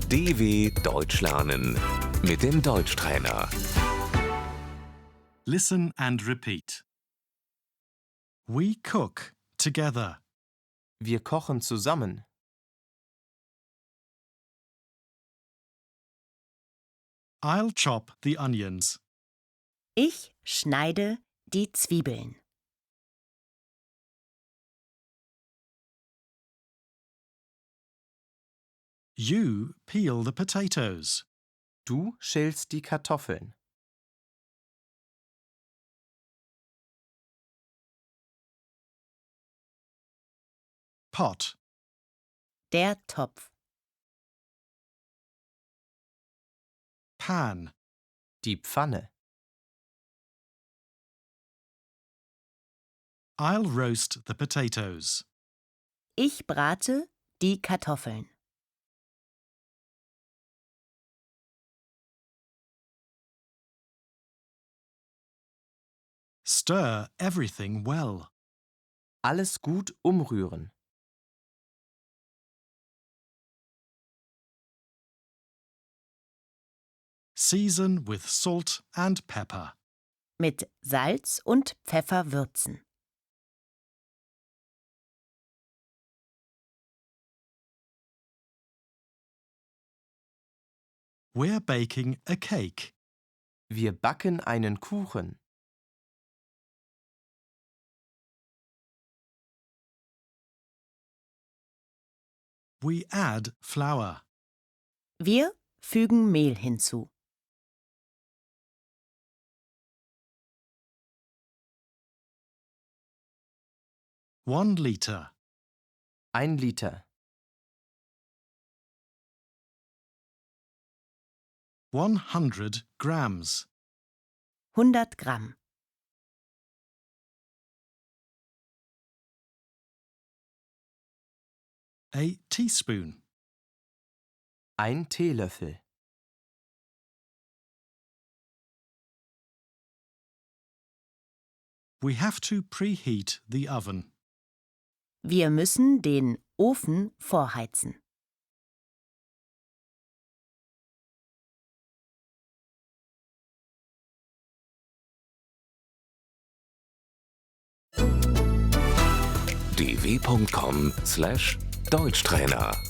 DW Deutsch lernen mit dem Deutschtrainer. Listen and repeat. We cook together. Wir kochen zusammen. I'll chop the onions. Ich schneide die Zwiebeln. You peel the potatoes. Du schälst die Kartoffeln. Pot. Der Topf. Pan. Die Pfanne. I'll roast the potatoes. Ich brate die Kartoffeln. Stir everything well. Alles gut umrühren. Season with salt and pepper. Mit Salz und Pfeffer würzen. We're baking a cake. Wir backen einen Kuchen. We add flour. Wir fügen Mehl hinzu. One liter. 1 Liter. 100 grams. 100 Gramm. A teaspoon. 1 Teelöffel. We have to preheat the oven. Wir müssen den Ofen vorheizen. dw.com/Deutschtrainer